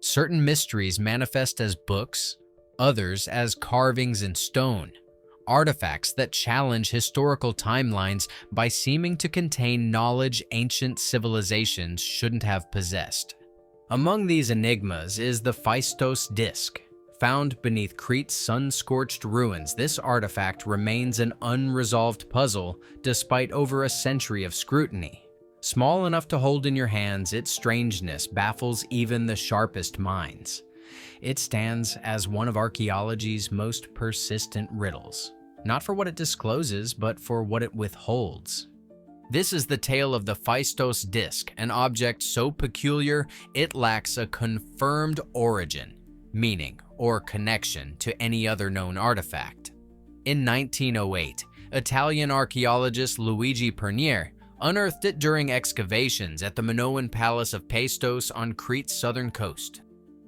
Certain mysteries manifest as books, others as carvings in stone, artifacts that challenge historical timelines by seeming to contain knowledge ancient civilizations shouldn't have possessed. Among these enigmas is the Phaistos Disc. Found beneath Crete's sun-scorched ruins, this artifact remains an unresolved puzzle despite over a century of scrutiny. Small enough to hold in your hands, its strangeness baffles even the sharpest minds. It stands as one of archaeology's most persistent riddles, not for what it discloses, but for what it withholds. This is the tale of the Phaistos Disc, an object so peculiar it lacks a confirmed origin, meaning, or connection to any other known artifact. In 1908, Italian archaeologist Luigi Pernier unearthed it during excavations at the Minoan Palace of Phaistos on Crete's southern coast.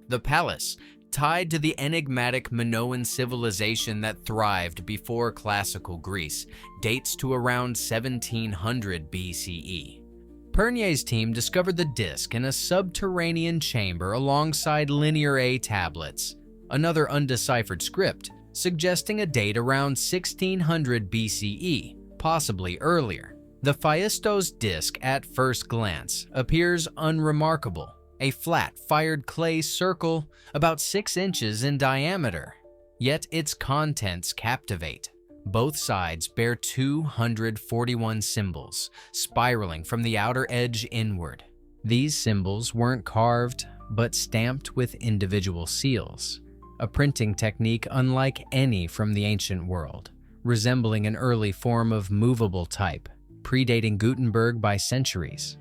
The palace, tied to the enigmatic Minoan civilization that thrived before classical Greece, dates to around 1700 BCE. Pernier's team discovered the disc in a subterranean chamber alongside Linear A tablets, another undeciphered script, suggesting a date around 1600 BCE, possibly earlier. The Phaistos Disc, at first glance, appears unremarkable. A flat, fired clay circle about 6 inches in diameter. Yet its contents captivate. Both sides bear 241 symbols, spiraling from the outer edge inward. These symbols weren't carved, but stamped with individual seals, a printing technique unlike any from the ancient world, resembling an early form of movable type, predating Gutenberg by centuries.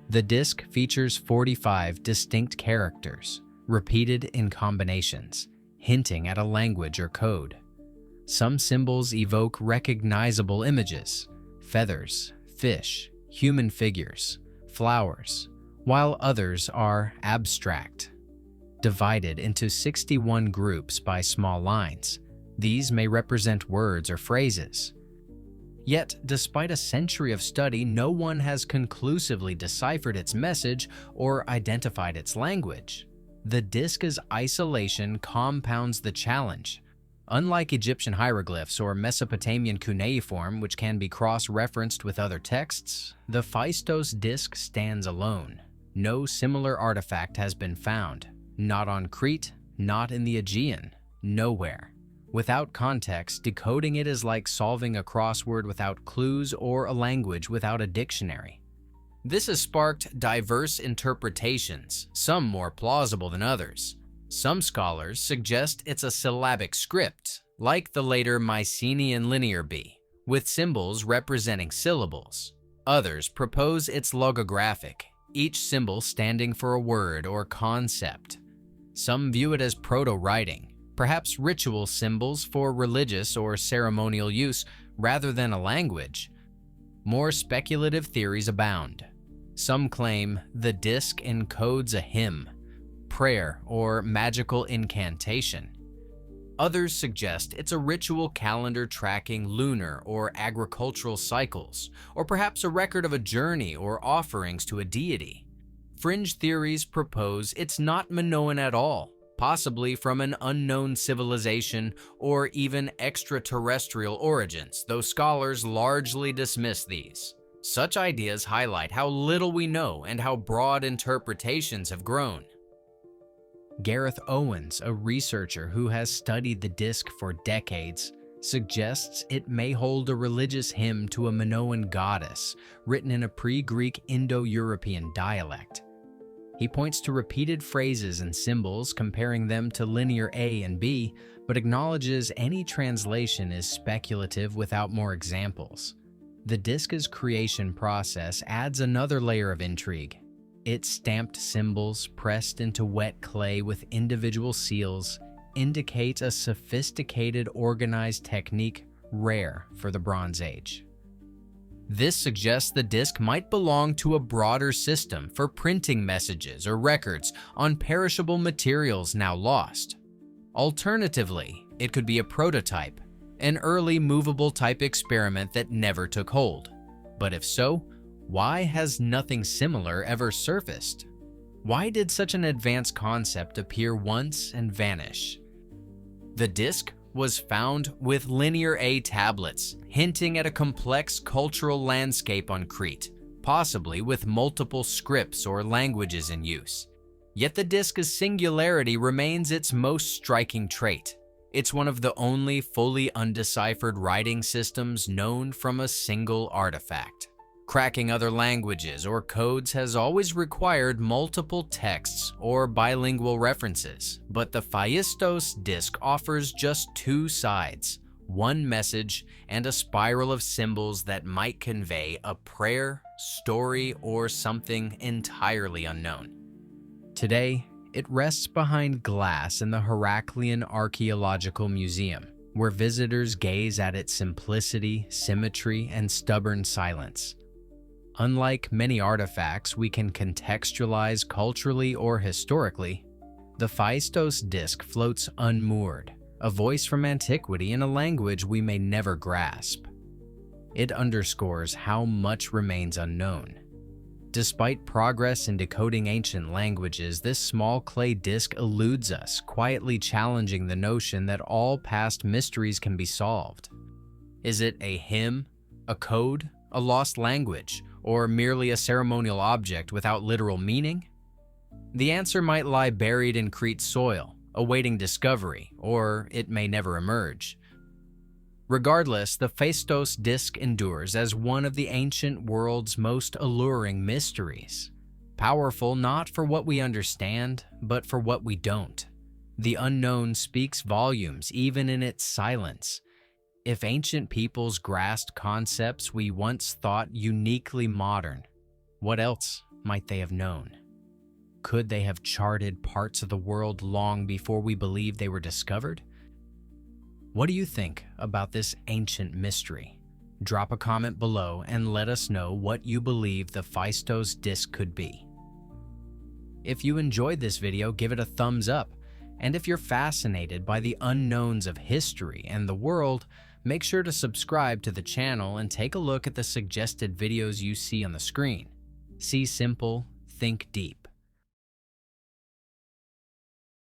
The disc features 45 distinct characters, repeated in combinations, hinting at a language or code. Some symbols evoke recognizable images: feathers, fish, human figures, flowers, while others are abstract, divided into 61 groups by small lines. These may represent words or phrases. Yet, despite a century of study, no one has conclusively deciphered its message or identified its language. The disc's isolation compounds the challenge. Unlike Egyptian hieroglyphs or Mesopotamian cuneiform, which can be cross-referenced with other texts, the Phaistos Disc stands alone. No similar artifact has been found. Not on Crete, not in the Aegean, nowhere. Without context, decoding it is like solving a crossword without clues or a language without a dictionary. This has sparked diverse interpretations, some more plausible than others. Some scholars suggest it's a syllabic script, like the later Mycenaean Linear B, with symbols representing syllables. Others propose it's logographic, each symbol standing for a word or concept. Some view it as proto-writing, perhaps ritual symbols for religious or ceremonial use rather than a language. More speculative theories abound. Some claim the disc encodes a hymn, prayer, or magical incantation. Others suggest it's a ritual calendar tracking lunar or agricultural cycles, or perhaps a record of a journey or offerings to a deity. Fringe theories propose it's not Minoan at all, possibly from an unknown civilization or even extraterrestrial origins, though scholars largely dismiss these. Such ideas highlight how little we know and how broad interpretations have grown. Gareth Owens, a researcher who has studied the disc for decades, suggests it may hold a religious hymn to a Minoan goddess, written in a pre-Greek Indo-European dialect. He points to repeated phrases and symbols, comparing them to Linear A and B, but acknowledges any translation is speculative without more examples. The disc's creation process adds another layer of intrigue. Its stamped symbols, pressed into wet clay with individual seals, indicate a sophisticated, organized technique rare for the Bronze Age. This suggests the disc might belong to a broader system for printing messages or records on perishable materials now lost. Alternatively, it could be a prototype, an early movable type experiment that never took hold. But if so, why has nothing similar ever surfaced? Why did such an advanced concept appear once and vanish? The disc was found with linear A tablets, hinting at a complex cultural landscape on Crete, possibly with multiple scripts or languages in use. Yet the disc's singularity remains its most striking trait. It's one of the only fully undeciphered writing systems known from a single artifact. Cracking other languages or codes has always required multiple texts or bilingual references, but the Phaistos Disc offers just two sides, one message and a spiral of symbols that might convey a prayer, story, or something entirely unknown. Today, it rests behind glass in the Heraclean Archaeological Museum, where visitors gaze at its simplicity, symmetry, and stubborn silence. Unlike many artifacts we can contextualize culturally or historically, the Phaistos Disc floats unmoored, a voice from antiquity in a language we may never grasp. It underscores how much remains unknown. Despite progress in decoding ancient languages, this small clay disc eludes us, quietly challenging the notion that all past mysteries can be solved. Is it a hymn, a code, a lost language, or merely a ceremonial object without literal meaning? The answer might lie buried in Crete's soil, awaiting discovery, or it may never emerge. Regardless, the Phaistos Disc endures as one of the ancient world's most alluring mysteries. Powerful not for what we understand, but for what we don't. The unknown speaks volumes even in its silence. If ancient peoples grasped concepts we once thought uniquely modern, what else might they have known? Could they have charted parts of the world long before we believed they were discovered? What do you think about this ancient mystery? Drop a comment below and let us know what you believe the Phaistos Disc could be. If you enjoyed this video, give it a thumbs up. And if you're fascinated by the unknowns of history and the world, make sure to subscribe to the channel and take a look at the suggested videos you see on the screen. See simple, think deep.